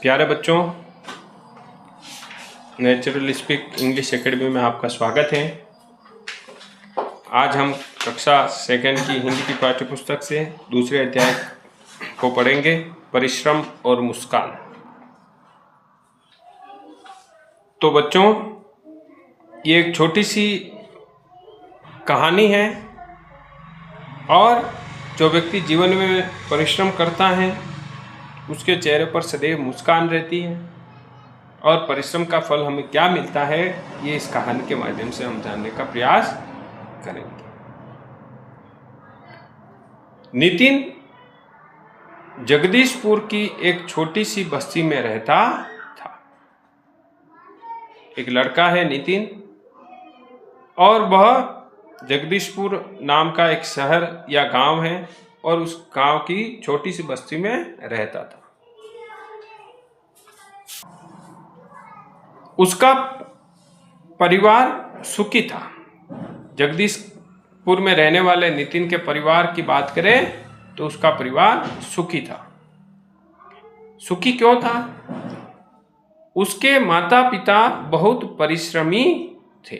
प्यारे बच्चों, natural speak English academy में आपका स्वागत है। आज हम कक्षा सेकंड की हिंदी की पाठ्यपुस्तक से दूसरे अध्याय को पढ़ेंगे, परिश्रम और मुस्कान। तो बच्चों, ये एक छोटी सी कहानी है और जो व्यक्ति जीवन में परिश्रम करता है उसके चेहरे पर सदैव मुस्कान रहती है और परिश्रम का फल हमें क्या मिलता है, ये इस कहानी के माध्यम से हम जानने का प्रयास करेंगे। नितिन जगदीशपुर की एक छोटी सी बस्ती में रहता था। एक लड़का है नितिन और वह जगदीशपुर नाम का एक शहर या गांव है और उस गांव की छोटी सी बस्ती में रहता था। उसका परिवार सुखी था। जगदीशपुर में रहने वाले नितिन के परिवार की बात करें तो उसका परिवार सुखी था। सुखी क्यों था? उसके माता पिता बहुत परिश्रमी थे।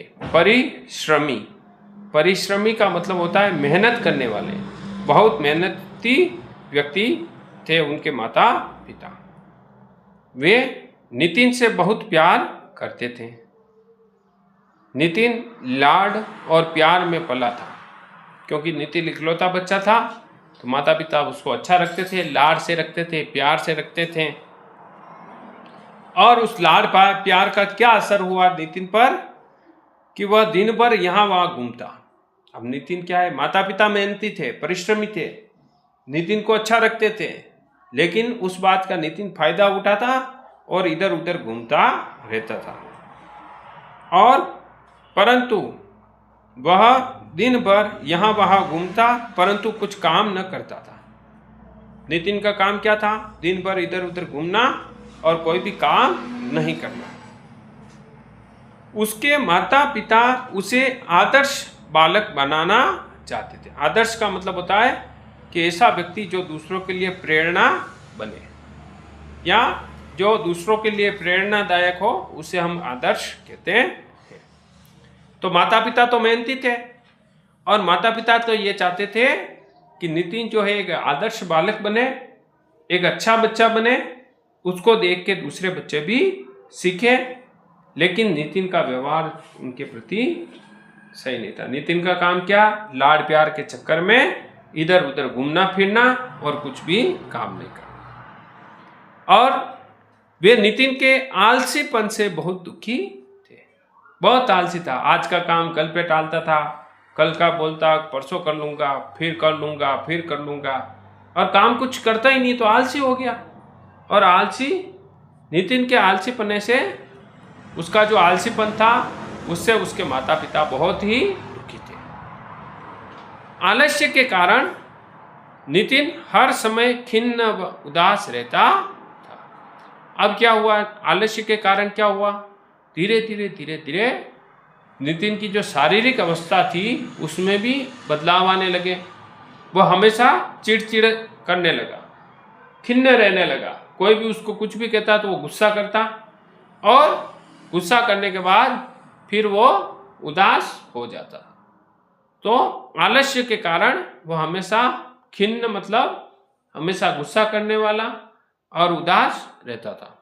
परिश्रमी का मतलब होता है मेहनत करने वाले। बहुत मेहनती व्यक्ति थे उनके माता पिता। वे नितिन से बहुत प्यार करते थे। नितिन लाड और प्यार में पला था। क्योंकि नितिन इकलौता बच्चा था तो माता पिता उसको अच्छा रखते थे, लाड से रखते थे, प्यार से रखते थे। और उस लाड प्यार का क्या असर हुआ नितिन पर कि वह दिन भर यहाँ वहाँ घूमता। अब नितिन क्या है, माता पिता मेहनती थे, परिश्रमी थे, नितिन को अच्छा रखते थे, लेकिन उस बात का नितिन फायदा उठाता और इधर उधर घूमता रहता था। और परंतु वह दिन भर यहाँ वहाँ घूमता परंतु कुछ काम न करता था। नितिन का काम क्या था? दिन भर इधर उधर घूमना और कोई भी काम नहीं करना। उसके माता पिता उसे आदर्श बालक बनाना चाहते थे। आदर्श का मतलब होता है कि ऐसा व्यक्ति जो दूसरों के लिए प्रेरणा बने या जो दूसरों के लिए प्रेरणादायक हो, उसे हम आदर्श कहते हैं। तो माता पिता तो मेहनती थे और माता पिता तो ये चाहते थे कि नितिन जो है एक आदर्श बालक बने, एक अच्छा बच्चा बने, उसको देख के दूसरे बच्चे भी सीखे। लेकिन नितिन का व्यवहार उनके प्रति सही नहीं था। नितिन का काम क्या? लाड प्यार के चक्कर में इधर उधर घूमना फिरना और कुछ भी काम नहीं करना। और वे नितिन के आलसीपन से बहुत दुखी थे। बहुत आलसी था। आज का काम कल पे टालता था, कल का बोलता परसों कर लूंगा, फिर कर लूंगा, फिर कर लूंगा, और काम कुछ करता ही नहीं तो आलसी हो गया। और नितिन के आलसीपने से, उसका जो आलसीपन था उससे उसके माता पिता बहुत ही दुखी थे। आलस्य के कारण नितिन हर समय खिन्न व उदास रहता। अब क्या हुआ? आलस्य के कारण क्या हुआ? धीरे धीरे नितिन की जो शारीरिक अवस्था थी उसमें भी बदलाव आने लगे। वह हमेशा चिड़चिड़ करने लगा, खिन्न रहने लगा। कोई भी उसको कुछ भी कहता तो वो गुस्सा करता और गुस्सा करने के बाद फिर वो उदास हो जाता। तो आलस्य के कारण वह हमेशा खिन्न मतलब हमेशा गुस्सा करने वाला और उदास रहता था।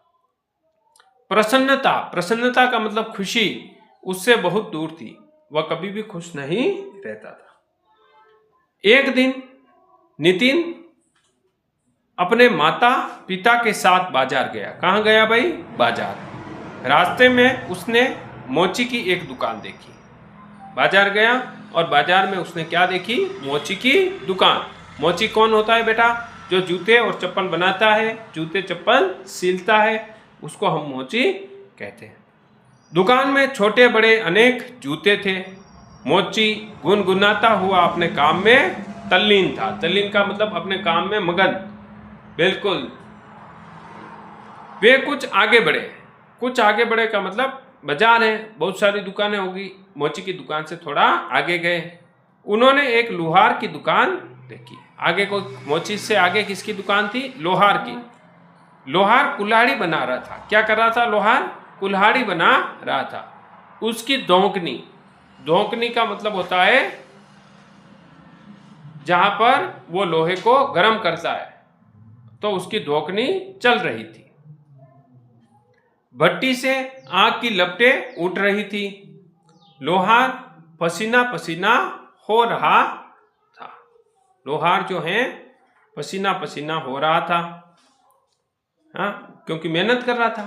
प्रसन्नता का मतलब खुशी उससे बहुत दूर थी। वह कभी भी खुश नहीं रहता था। एक दिन नितिन अपने माता पिता के साथ बाजार गया। कहाँ गया भाई? बाजार। रास्ते में उसने मोची की एक दुकान देखी। बाजार गया और बाजार में उसने क्या देखी? मोची की दुकान। मोची कौन होता है बेटा? जो जूते और चप्पल बनाता है, जूते चप्पल सिलता है, उसको हम मोची कहते हैं। दुकान में छोटे बड़े अनेक जूते थे। मोची गुनगुनाता हुआ अपने काम में तल्लीन था। तल्लीन का मतलब अपने काम में मगन, बिल्कुल। वे कुछ आगे बढ़े का मतलब बाजार है, बहुत सारी दुकानें होगी। मोची की दुकान से थोड़ा आगे गए। उन्होंने एक लोहार की दुकान देखी। आगे कोई मोची से आगे किसकी दुकान थी? लोहार की। लोहार कुल्हाड़ी बना रहा था। क्या कर रहा था? लोहार कुल्हाड़ी बना रहा था। उसकी धोंकनी, धोंकनी का मतलब होता है जहां पर वो लोहे को गर्म करता है, तो उसकी धोंकनी चल रही थी। भट्टी से आग की लपटें उठ रही थी। लोहार पसीना पसीना हो रहा था। लोहार जो है पसीना पसीना हो रहा था, क्योंकि मेहनत कर रहा था।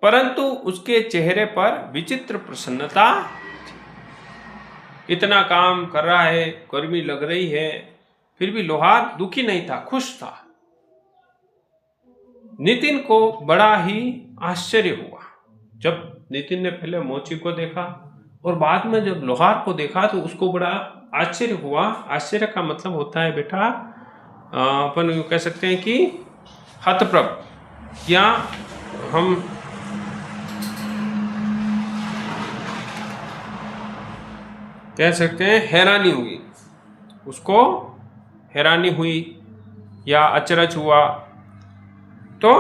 परंतु उसके चेहरे पर विचित्र प्रसन्नता थी। इतना काम कर रहा है, गर्मी लग रही है, फिर भी लोहार दुखी नहीं था, खुश था। नितिन को बड़ा ही आश्चर्य हुआ। जब नितिन ने पहले मोची को देखा और बाद में जब लोहार को देखा तो उसको बड़ा आश्चर्य हुआ। आश्चर्य का मतलब होता है बेटा, अपन कह सकते हैं कि हतप्रभ, या हम कह सकते हैं हैरानी हुई। उसको हैरानी हुई या अचरज हुआ, तो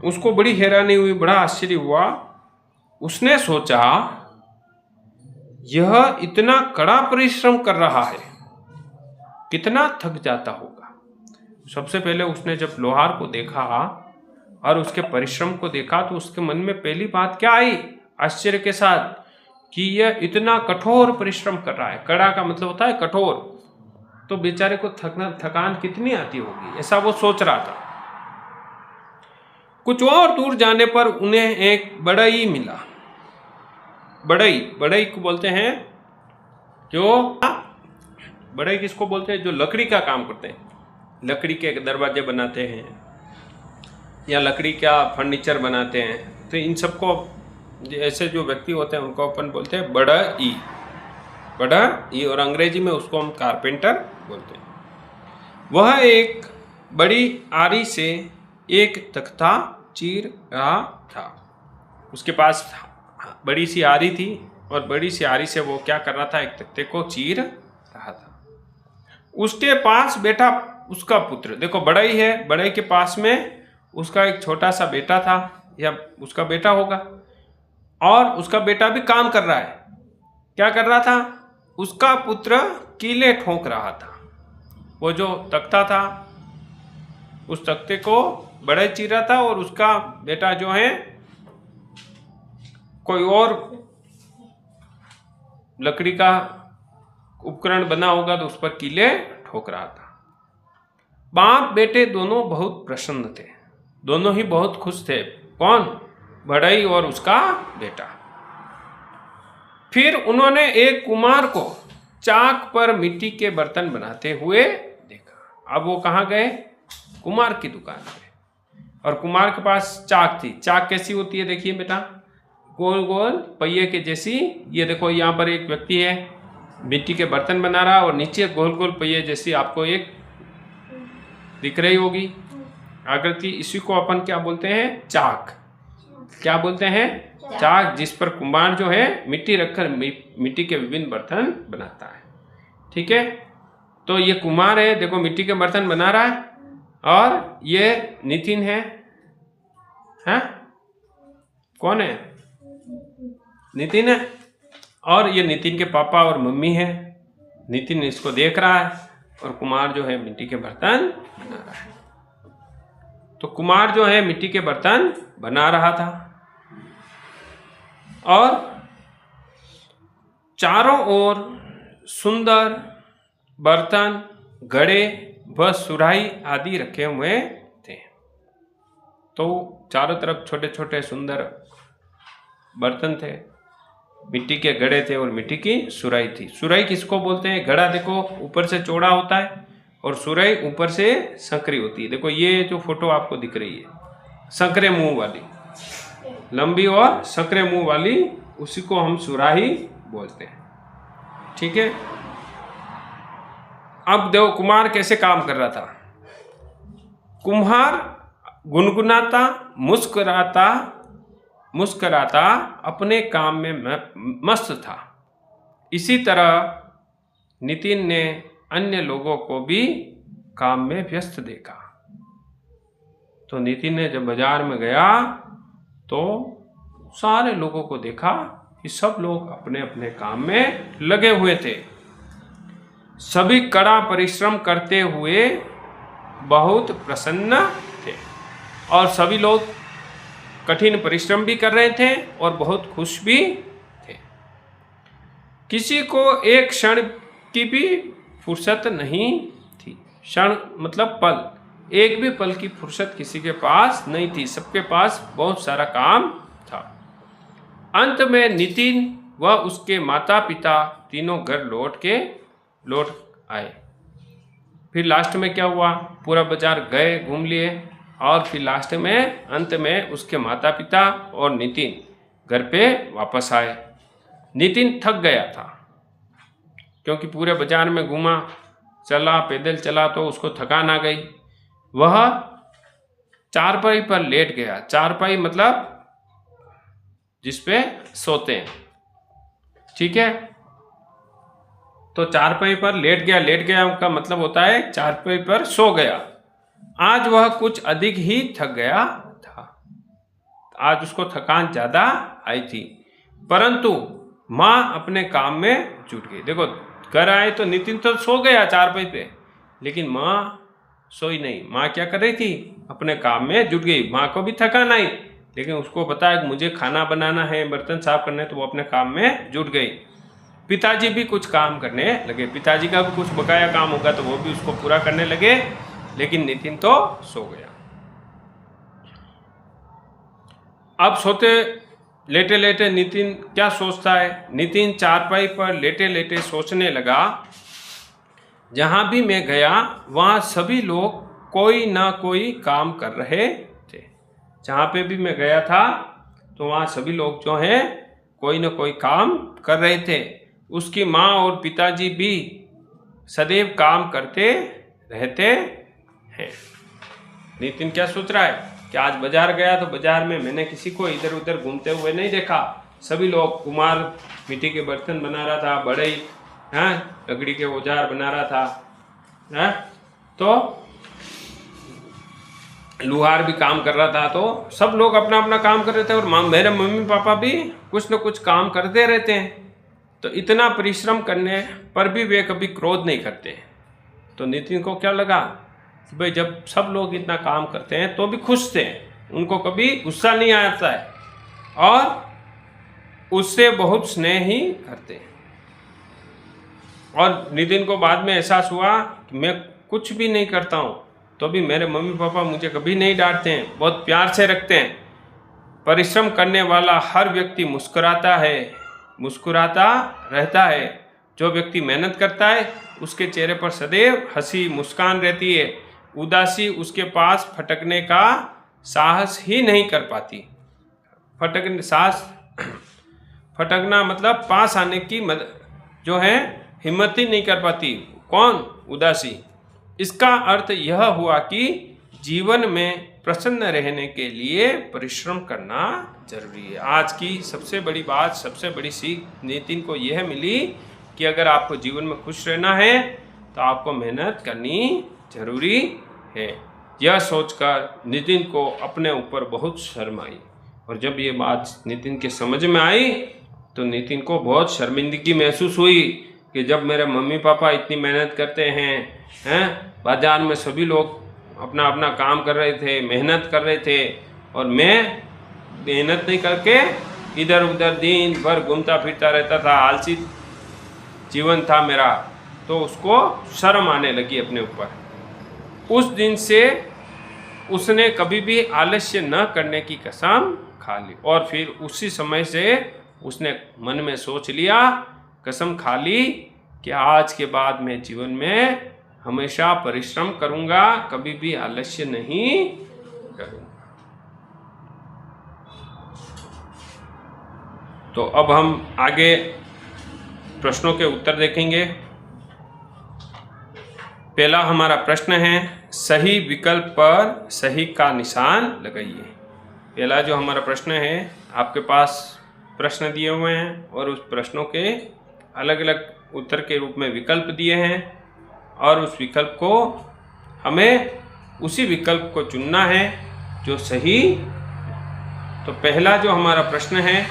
उसको बड़ी हैरानी हुई, बड़ा आश्चर्य हुआ। उसने सोचा यह इतना कड़ा परिश्रम कर रहा है, कितना थक जाता होगा। सबसे पहले उसने जब लोहार को देखा और उसके परिश्रम को देखा तो उसके मन में पहली बात क्या आई आश्चर्य के साथ, कि यह इतना कठोर परिश्रम कर रहा है। कड़ा का मतलब होता है कठोर, तो बेचारे को थकान कितनी आती होगी, ऐसा वो सोच रहा था। कुछ और दूर जाने पर उन्हें एक बढ़ई मिला। बढ़ई, बढ़ई को बोलते हैं जो, बढ़ई किसको बोलते हैं? जो लकड़ी का काम करते हैं, लकड़ी के दरवाजे बनाते हैं या लकड़ी का फर्नीचर बनाते हैं। तो इन सबको ऐसे जो व्यक्ति होते हैं उनको अपन बोलते हैं बढ़ई, बढ़ई, और अंग्रेजी में उसको हम कारपेंटर बोलते हैं। वह एक बड़ी आरी से एक तख्ता चीर रहा था। उसके पास बड़ी सी आरी थी और बड़ी सी आरी से वो क्या कर रहा था? एक तख्ते को चीर रहा था। उसके पास बैठा उसका पुत्र, देखो बढ़ई है, बढ़ई के पास में उसका एक छोटा सा बेटा था या उसका बेटा होगा, और उसका बेटा भी काम कर रहा है। क्या कर रहा था? उसका पुत्र कीले ठोक रहा था। वो जो तख्ता था उस तख्ते को बढ़ई चीर रहा था, और उसका बेटा जो है कोई और लकड़ी का उपकरण बना होगा तो उस पर कीले ठोक रहा था। बाप बेटे दोनों बहुत प्रसन्न थे, दोनों ही बहुत खुश थे। कौन? बढ़ई और उसका बेटा। फिर उन्होंने एक कुम्हार को चाक पर मिट्टी के बर्तन बनाते हुए देखा। अब वो कहाँ गए? कुम्हार की दुकान पे, और कुम्हार के पास चाक थी। चाक कैसी होती है? देखिए बेटा, गोल गोल पहिए के जैसी। ये देखो यहाँ पर एक व्यक्ति है, मिट्टी के बर्तन बना रहा, और नीचे गोल गोल पहिए जैसी आपको एक दिख रही होगी आकृति। इसी को अपन क्या बोलते हैं? चाक। क्या बोलते हैं? चाक, जिस पर कुम्हार जो है मिट्टी रखकर मिट्टी के विभिन्न बर्तन बनाता है। ठीक है, तो ये कुम्हार है, देखो मिट्टी के बर्तन बना रहा है, और ये नितिन है। हैं? कौन है? नितिन है, और ये नितिन के पापा और मम्मी है। नितिन इसको देख रहा है और कुम्हार जो है मिट्टी के बर्तन बना रहा है। तो कुम्हार जो है मिट्टी के बर्तन बना रहा था, और चारों ओर सुंदर बर्तन, घड़े व सुराही आदि रखे हुए थे। तो चारों तरफ छोटे छोटे सुंदर बर्तन थे, मिट्टी के घड़े थे और मिट्टी की सुराही थी। सुराही किसको बोलते हैं? घड़ा देखो ऊपर से चौड़ा होता है और सुराही ऊपर से संकरी होती है। देखो ये जो फोटो आपको दिख रही है, संकरे मुंह वाली, लंबी और संकरे मुंह वाली, उसी को हम सुराही बोलते हैं। ठीक है, अब देखो कुम्हार कैसे काम कर रहा था। कुम्हार गुनगुनाता मुस्कुराता अपने काम में मस्त था। इसी तरह नितिन ने अन्य लोगों को भी काम में व्यस्त देखा। तो नितिन ने जब बाजार में गया तो सारे लोगों को देखा कि सब लोग अपने अपने काम में लगे हुए थे। सभी कड़ा परिश्रम करते हुए बहुत प्रसन्न थे और सभी लोग कठिन परिश्रम भी कर रहे थे और बहुत खुश भी थे। किसी को एक क्षण की भी फुर्सत नहीं थी। क्षण मतलब पल, एक भी पल की फुर्सत किसी के पास नहीं थी, सबके पास बहुत सारा काम था। अंत में नितिन व उसके माता पिता तीनों घर लौट आए। फिर लास्ट में क्या हुआ, पूरा बाजार गए, घूम लिए और फिर लास्ट में अंत में उसके माता पिता और नितिन घर पे वापस आए। नितिन थक गया था क्योंकि पूरे बाजार में घूमा, चला, पैदल चला तो उसको थकान आ गई। वह चारपाई पर लेट गया। चारपाई मतलब जिसपे सोते हैं, ठीक है। तो चारपाई पर लेट गया का मतलब होता है चारपाई पर सो गया। आज वह कुछ अधिक ही थक गया था। आज उसको थकान ज्यादा आई थी, परंतु माँ अपने काम में जुट गई। देखो, घर आए तो नितिन तो सो गया चारपाई पे, लेकिन माँ सोई नहीं। माँ क्या कर रही थी, अपने काम में जुट गई। माँ को भी थकान आई, लेकिन उसको पता है कि मुझे खाना बनाना है, बर्तन साफ करने, तो वो अपने काम में जुट गई। पिताजी भी कुछ काम करने लगे। पिताजी का भी कुछ बकाया काम होगा तो वो भी उसको पूरा करने लगे, लेकिन नितिन तो सो गया। अब सोते लेटे लेटे नितिन क्या सोचता है, नितिन चारपाई पर लेटे लेटे सोचने लगा, जहां भी मैं गया वहां सभी लोग कोई ना कोई काम कर रहे थे। जहां पे भी मैं गया था तो वहां सभी लोग जो हैं कोई ना कोई काम कर रहे थे। उसकी माँ और पिताजी भी सदैव काम करते रहते हैं। नितिन क्या सोच रहा है कि आज बाजार गया तो बाजार में मैंने किसी को इधर उधर घूमते हुए नहीं देखा। सभी लोग, कुमार मिट्टी के बर्तन बना रहा था, बढ़ई लकड़ी के औजार बना रहा था, तो लुहार भी काम कर रहा था। तो सब लोग अपना अपना काम कर रहे थे और मेरे मम्मी पापा भी कुछ न कुछ काम करते रहते हैं। तो इतना परिश्रम करने पर भी वे कभी क्रोध नहीं करते। तो नितिन को क्या लगा कि भाई जब सब लोग इतना काम करते हैं तो भी खुश थे, उनको कभी गुस्सा नहीं आता है और उससे बहुत स्नेह ही करते हैं। और नितिन को बाद में एहसास हुआ कि मैं कुछ भी नहीं करता हूँ तो भी मेरे मम्मी पापा मुझे कभी नहीं डांटते हैं, बहुत प्यार से रखते हैं। परिश्रम करने वाला हर व्यक्ति मुस्कुराता रहता है। जो व्यक्ति मेहनत करता है उसके चेहरे पर सदैव हंसी मुस्कान रहती है। उदासी उसके पास फटकने का साहस ही नहीं कर पाती। फटकना मतलब पास आने की जो है हिम्मत ही नहीं कर पाती। कौन? उदासी। इसका अर्थ यह हुआ कि जीवन में प्रसन्न रहने के लिए परिश्रम करना जरूरी है। आज की सबसे बड़ी बात, सबसे बड़ी सीख नितिन को यह मिली कि अगर आपको जीवन में खुश रहना है तो आपको मेहनत करनी जरूरी है। यह सोचकर नितिन को अपने ऊपर बहुत शर्म आई, और जब ये बात नितिन के समझ में आई तो नितिन को बहुत शर्मिंदगी महसूस हुई कि जब मेरे मम्मी पापा इतनी मेहनत करते हैं, बाजार में सभी लोग अपना अपना काम कर रहे थे, मेहनत कर रहे थे, और मैं मेहनत नहीं करके इधर उधर दिन भर घूमता फिरता रहता था, आलसी जीवन था मेरा। तो उसको शर्म आने लगी अपने ऊपर। उस दिन से उसने कभी भी आलस्य न करने की कसम खा ली, और फिर उसी समय से उसने मन में सोच लिया, कसम खा ली कि आज के बाद मैं जीवन में हमेशा परिश्रम करूंगा, कभी भी आलस्य नहीं करूंगा। तो अब हम आगे प्रश्नों के उत्तर देखेंगे। पहला हमारा प्रश्न है, सही विकल्प पर सही का निशान लगाइए। पहला जो हमारा प्रश्न है, आपके पास प्रश्न दिए हुए हैं और उस प्रश्नों के अलग अलग उत्तर के रूप में विकल्प दिए हैं, और उस विकल्प को हमें उसी विकल्प को चुनना है जो सही। तो पहला जो हमारा प्रश्न है,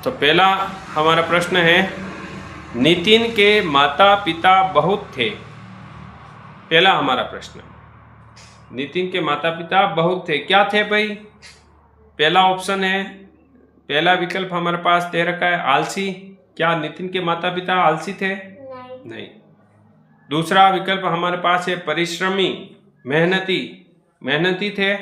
तो पहला हमारा प्रश्न है, नितिन के माता पिता बहुत थे। पहला हमारा प्रश्न, नितिन के माता पिता बहुत थे। क्या थे भाई? पहला ऑप्शन है, पहला विकल्प हमारे पास दे रखा है आलसी। क्या नितिन के माता पिता आलसी थे? नहीं। दूसरा विकल्प हमारे पास है परिश्रमी, मेहनती थे।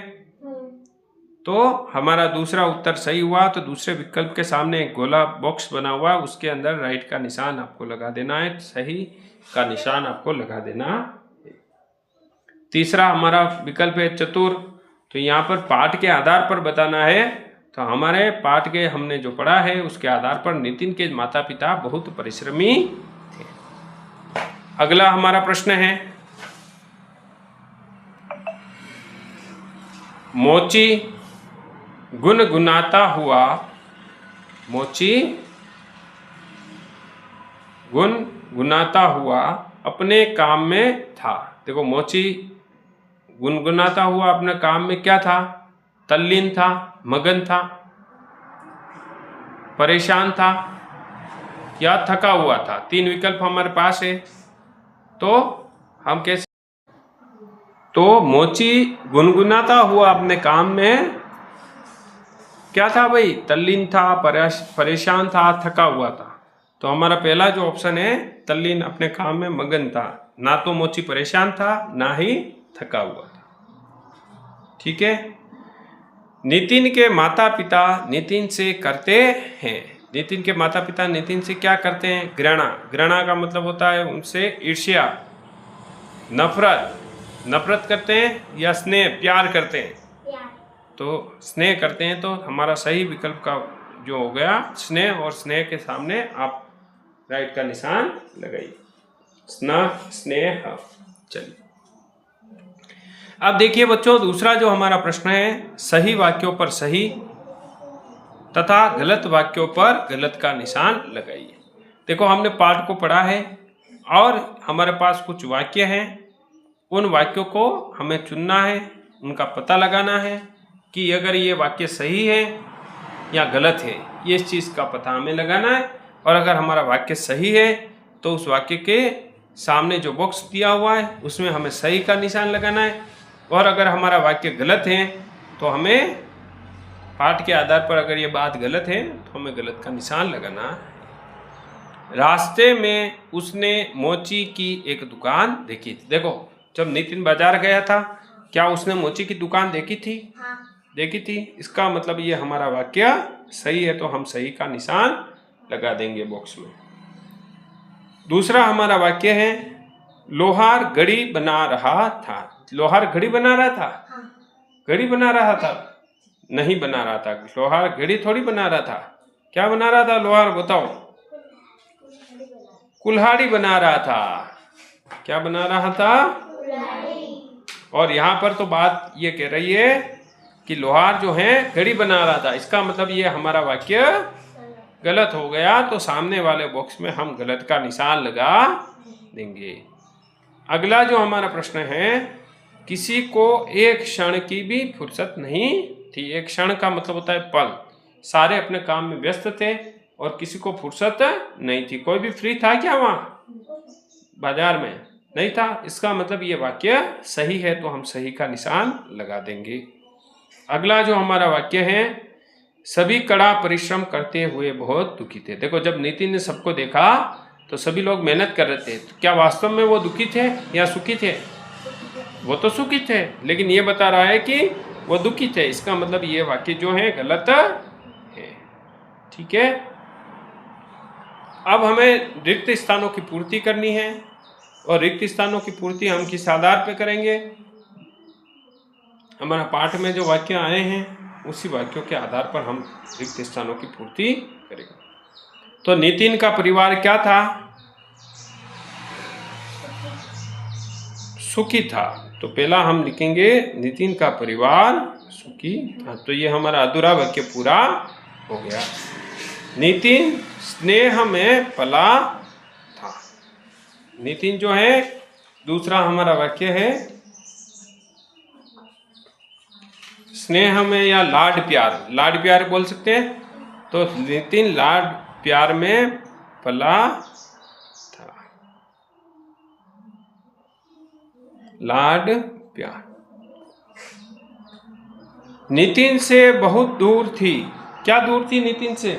तो हमारा दूसरा उत्तर सही हुआ। तो दूसरे विकल्प के सामने एक गोला बॉक्स बना हुआ, उसके अंदर राइट का निशान आपको लगा देना है, सही का निशान आपको लगा देना है। तीसरा हमारा विकल्प है चतुर। तो यहाँ पर पाठ के आधार पर बताना है। तो हमारे पाठ के हमने जो पढ़ा है उसके आधार पर नितिन के माता पिता बहुत परिश्रमी थे। अगला हमारा प्रश्न है, मोची गुनगुनाता हुआ, मोची गुनगुनाता हुआ अपने काम में था। देखो, मोची गुनगुनाता हुआ अपने काम में क्या था? तल्लीन था, मगन था, परेशान था या थका हुआ था। तीन विकल्प हमारे पास है। तो हम कैसे, तो मोची गुनगुनाता हुआ अपने काम में क्या था भाई? तल्लीन था, परेशान था, थका हुआ था। तो हमारा पहला जो ऑप्शन है, तल्लीन अपने काम में मगन था। ना तो मोची परेशान था, ना ही थका हुआ था। ठीक है। नितिन के माता पिता नितिन से करते हैं, नितिन के माता पिता नितिन से क्या करते हैं? घृणा। घृणा का मतलब होता है उनसे ईर्ष्या, नफरत करते हैं या स्नेह, प्यार करते हैं। तो स्नेह करते हैं। तो हमारा सही विकल्प का जो हो गया स्नेह, और स्नेह के सामने आप राइट का निशान लगाइए, स्नेह। चलिए, अब देखिए बच्चों, दूसरा जो हमारा प्रश्न है, सही वाक्यों पर सही तथा गलत वाक्यों पर गलत का निशान लगाइए। देखो, हमने पाठ को पढ़ा है और हमारे पास कुछ वाक्य हैं। उन वाक्यों को हमें चुनना है, उनका पता लगाना है कि अगर ये वाक्य सही है या गलत है, ये इस चीज़ का पता हमें लगाना है। और अगर हमारा वाक्य सही है तो उस वाक्य के सामने जो बॉक्स दिया हुआ है उसमें हमें सही का निशान लगाना है। और अगर हमारा वाक्य गलत है तो हमें पाठ के आधार पर, अगर ये बात गलत है तो हमें गलत का निशान लगाना है। रास्ते में उसने मोची की एक दुकान देखी थी। देखो, जब नितिन बाजार गया था, क्या उसने मोची की दुकान देखी थी? हाँ। देखी थी। इसका मतलब ये हमारा वाक्य सही है, तो हम सही का निशान लगा देंगे बॉक्स में। दूसरा हमारा वाक्य है, लोहार घड़ी बना रहा था। लोहार घड़ी बना रहा था? हाँ। घड़ी बना रहा था? नहीं बना रहा था। लोहार घड़ी थोड़ी बना रहा था। क्या बना रहा था लोहार? बताओ। कुल्हाड़ी बना रहा था। क्या बना रहा था? और यहाँ पर तो बात ये कह रही है कि लोहार जो है घड़ी बना रहा था। इसका मतलब ये हमारा वाक्य गलत हो गया। तो सामने वाले बॉक्स में हम गलत का निशान लगा देंगे। अगला जो हमारा प्रश्न है, किसी को एक क्षण की भी फुर्सत नहीं थी। एक क्षण का मतलब होता है पल। सारे अपने काम में व्यस्त थे और किसी को फुर्सत नहीं थी। कोई भी फ्री था क्या वहाँ बाजार में? नहीं था। इसका मतलब ये वाक्य सही है, तो हम सही का निशान लगा देंगे। अगला जो हमारा वाक्य है, सभी कड़ा परिश्रम करते हुए बहुत दुखी थे। देखो, जब नितिन ने सबको देखा तो सभी लोग मेहनत कर रहे थे। तो क्या वास्तव में वो दुखी थे या सुखी थे? वो तो सुखी थे, लेकिन ये बता रहा है कि वो दुखी थे। इसका मतलब ये वाक्य जो है गलत है। ठीक है। अब हमें रिक्त स्थानों की पूर्ति करनी है, और रिक्त स्थानों की पूर्ति हम किस आधार पे करेंगे? हमारा पाठ में जो वाक्य आए हैं उसी वाक्यों के आधार पर हम रिक्त स्थानों की पूर्ति करेंगे। तो नितिन का परिवार क्या था? सुखी था। तो पहला हम लिखेंगे नितिन का परिवार सुखी था। तो ये हमारा अधूरा वाक्य पूरा हो गया। नितिन स्नेह में पला था। नितिन जो है, दूसरा हमारा वाक्य है, स्नेह में या लाड प्यार बोल सकते हैं। तो नितिन लाड प्यार में पला था। लाड प्यार। नितिन से बहुत दूर थी। क्या दूर थी नितिन से?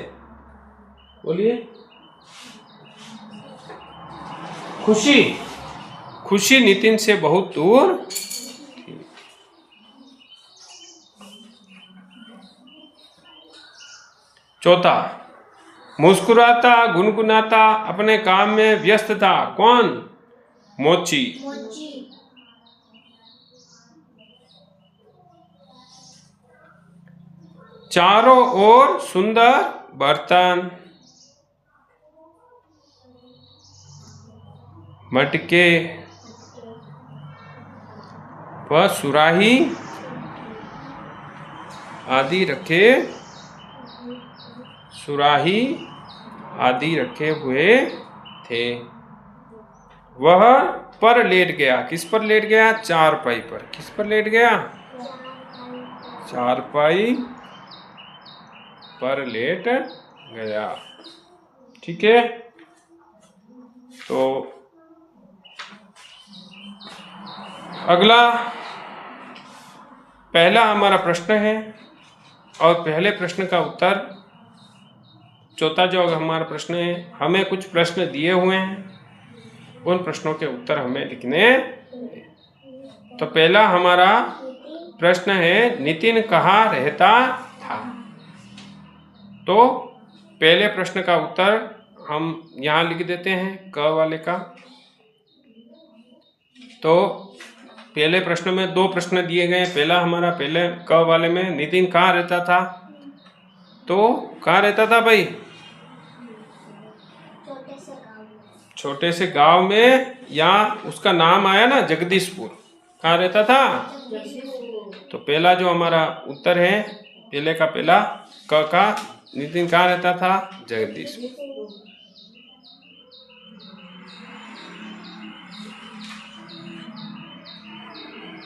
बोलिए। खुशी नितिन से बहुत दूर थी। चौथा, मुस्कुराता गुनगुनाता अपने काम में व्यस्त था। कौन? मोची। चारों ओर सुंदर बर्तन, मटके व सुराही आदि रखे हुए थे। वह पर लेट गया। किस पर लेट गया? चारपाई पर। किस पर लेट गया? चारपाई पर लेट गया। ठीक है। तो अगला पहला हमारा प्रश्न है और पहले प्रश्न का उत्तर। चौथा जो हमारा प्रश्न है, हमें कुछ प्रश्न दिए हुए हैं, उन प्रश्नों के उत्तर हमें लिखने। तो पहला हमारा प्रश्न है, नितिन कहाँ रहता था? तो पहले प्रश्न का उत्तर हम यहाँ लिख देते हैं, क वाले का। तो पहले प्रश्न में दो प्रश्न दिए गए। पहला हमारा पहले क वाले में नितिन कहाँ रहता था? तो कहाँ रहता था भाई? छोटे से गांव में, या उसका नाम आया ना जगदीशपुर। कहाँ रहता था? तो पहला जो हमारा उत्तर है, पहले का पहला क का, नितिन कहाँ रहता था? जगदीशपुर।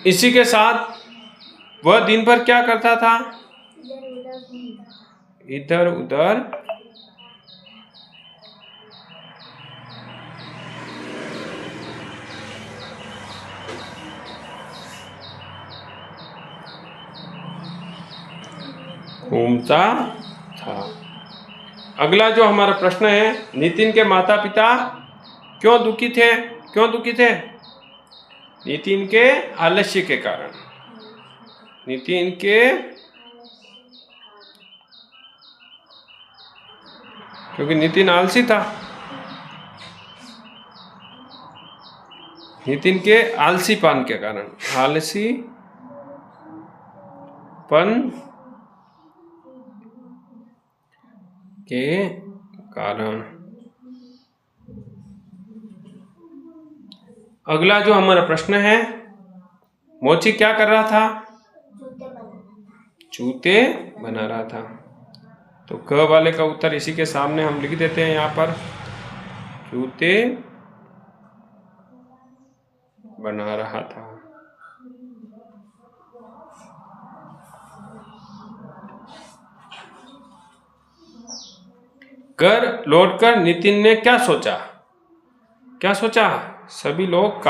इसी के साथ वह दिन भर क्या करता था? इधर उधर घूमता था। अगला जो हमारा प्रश्न है, नितिन के माता पिता क्यों दुखी थे? क्यों दुखी थे? नितिन के आलस्य के कारण। नितिन के, क्योंकि नितिन आलसी था। नितिन के आलसीपन के कारण, आलसीपन के कारण। अगला जो हमारा प्रश्न है, मोची क्या कर रहा था? जूते बना रहा था। तो क वाले का उत्तर इसी के सामने हम लिख देते हैं यहाँ पर, जूते बना रहा था। घर लौटकर नितिन ने क्या सोचा? क्या सोचा? सभी लोग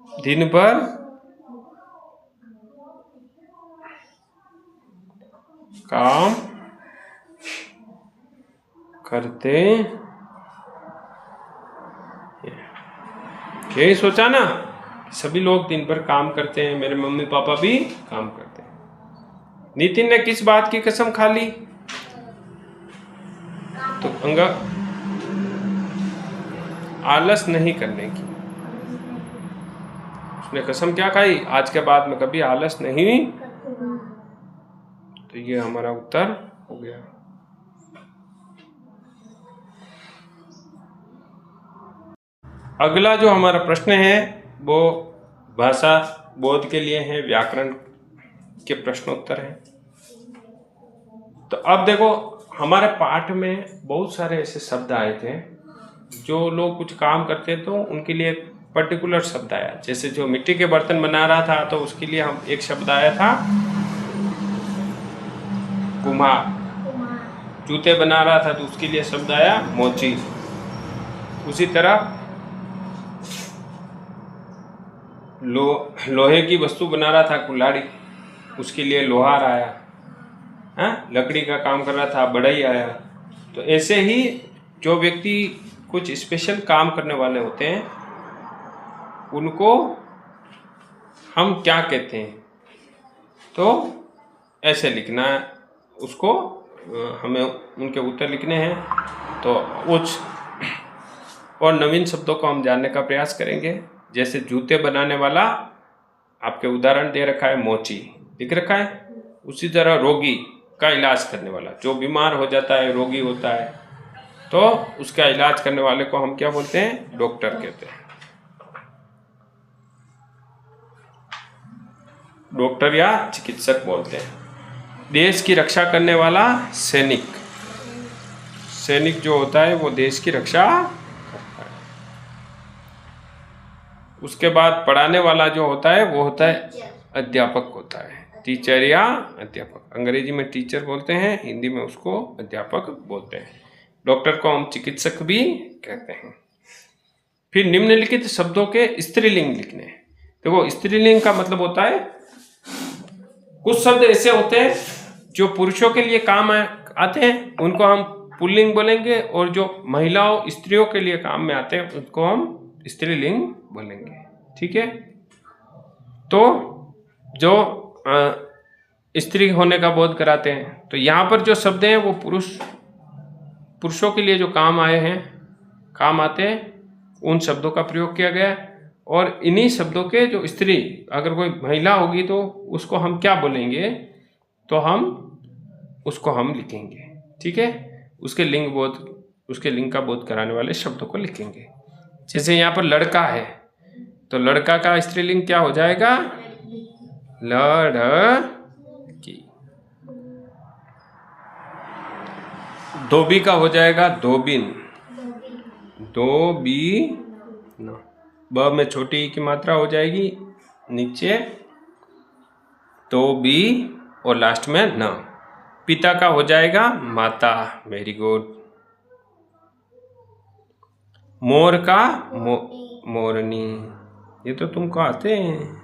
दिन भर काम करते। यही सोचा ना, सभी लोग दिन भर काम करते हैं, मेरे मम्मी पापा भी काम करते हैं। नितिन ने किस बात की कसम खा ली? तो आलस नहीं करने की। उसने कसम क्या खाई? आज के बाद में कभी आलस नहीं। तो ये हमारा उत्तर हो गया। अगला जो हमारा प्रश्न है वो भाषा बोध के लिए है, व्याकरण के प्रश्नोत्तर है। तो अब देखो, हमारे पाठ में बहुत सारे ऐसे शब्द आए थे जो लोग कुछ काम करते हैं तो उनके लिए एक पर्टिकुलर शब्द आया। जैसे जो मिट्टी के बर्तन बना रहा था तो उसके लिए हम एक शब्द आया था कुम्हार। जूते बना रहा था तो उसके लिए शब्द आया मोची। उसी तरह लोहे की वस्तु बना रहा था कुल्हाड़ी, उसके लिए लोहार आया। हाँ, लकड़ी का काम कर रहा था बढ़ई आया। तो ऐसे ही जो व्यक्ति कुछ स्पेशल काम करने वाले होते हैं उनको हम क्या कहते हैं, तो ऐसे लिखना है उसको। हमें उनके उत्तर लिखने हैं। तो कुछ और नवीन शब्दों को हम जानने का प्रयास करेंगे। जैसे जूते बनाने वाला आपके उदाहरण दे रखा है मोची, लिख रखा है। उसी तरह रोगी का इलाज करने वाला, जो बीमार हो जाता है, रोगी होता है, तो उसका इलाज करने वाले को हम क्या बोलते हैं, डॉक्टर कहते हैं। डॉक्टर या चिकित्सक बोलते हैं। देश की रक्षा करने वाला सैनिक, सैनिक जो होता है वो देश की रक्षा करता है। उसके बाद पढ़ाने वाला जो होता है वो होता है अध्यापक होता है, टीचर या अध्यापक। अंग्रेजी में टीचर बोलते हैं, हिंदी में उसको अध्यापक बोलते हैं। डॉक्टर को हम चिकित्सक भी कहते हैं। फिर निम्नलिखित शब्दों के स्त्रीलिंग लिखने। देखो स्त्रीलिंग का मतलब होता है, कुछ शब्द ऐसे होते हैं जो पुरुषों के लिए काम आते हैं उनको हम पुल्लिंग बोलेंगे, और जो महिलाओं स्त्रियों के लिए काम में आते हैं उनको हम स्त्रीलिंग बोलेंगे। ठीक है। तो जो स्त्री होने का बोध कराते हैं, तो यहाँ पर जो शब्द हैं वो पुरुषों के लिए जो काम आए हैं, काम आते हैं, उन शब्दों का प्रयोग किया गया है। और इन्हीं शब्दों के जो स्त्री, अगर कोई महिला होगी तो उसको हम क्या बोलेंगे, तो हम उसको हम लिखेंगे। ठीक है। उसके लिंग का बोध कराने वाले शब्दों को लिखेंगे। जैसे यहाँ पर लड़का है तो लड़का का स्त्रीलिंग क्या हो जाएगा, लड़की। धोबी का हो जाएगा धोबिन, धोबीन। ब में छोटी ई की मात्रा हो जाएगी नीचे, तो बी, और लास्ट में न। पिता का हो जाएगा माता, वेरी गुड। मोर का मोरनी, ये तो तुमको आते हैं।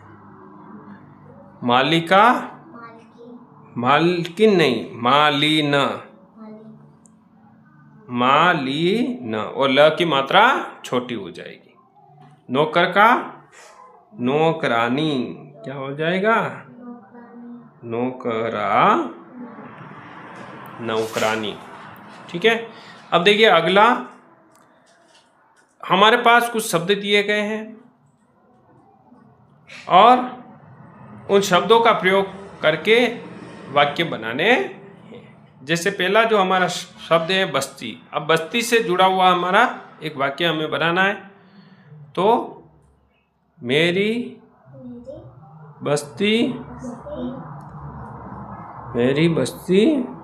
माली का मालकिन नहीं, मालिन, मालिन, और ल की मात्रा छोटी हो जाएगी। नौकर का नौकरानी, क्या हो जाएगा, नौकरानी। ठीक है। अब देखिए अगला, हमारे पास कुछ शब्द दिए गए हैं और उन शब्दों का प्रयोग करके वाक्य बनाने हैं। जैसे पहला जो हमारा शब्द है बस्ती। अब बस्ती से जुड़ा हुआ हमारा एक वाक्य हमें बनाना है। तो मेरी बस्ती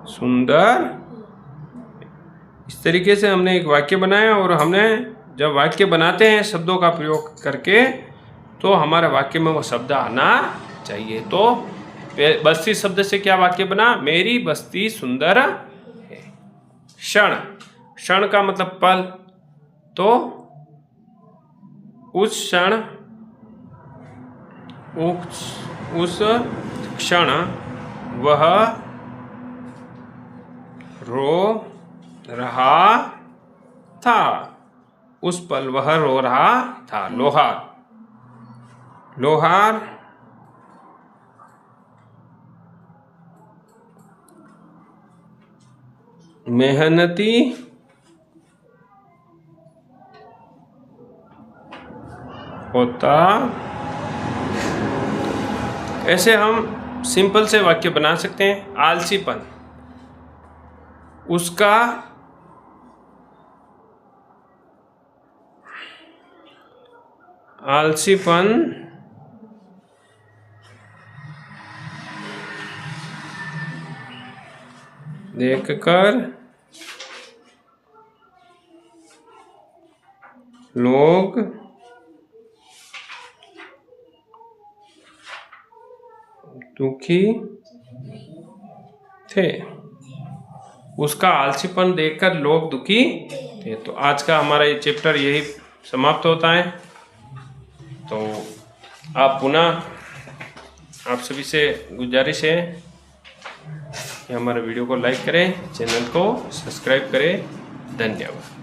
सुंदर, इस तरीके से हमने एक वाक्य बनाया। और हमने जब वाक्य बनाते हैं शब्दों का प्रयोग करके, तो हमारे वाक्य में वो शब्द आना चाहिए। तो बस्ती शब्द से क्या वाक्य बना, मेरी बस्ती सुंदर है। क्षण का मतलब पल, तो उस क्षण वह रो रहा था, उस पल वह रो रहा था। लोहार मेहनती होता। ऐसे हम सिंपल से वाक्य बना सकते हैं। आलसीपन, उसका आलसीपन देखकर लोग दुखी थे। उसका आलसीपन देखकर लोग दुखी थे। तो आज का हमारा ये चैप्टर यही समाप्त होता है। तो आप पुनः आप सभी से गुजारिश है कि हमारे वीडियो को लाइक करें, चैनल को सब्सक्राइब करें। धन्यवाद।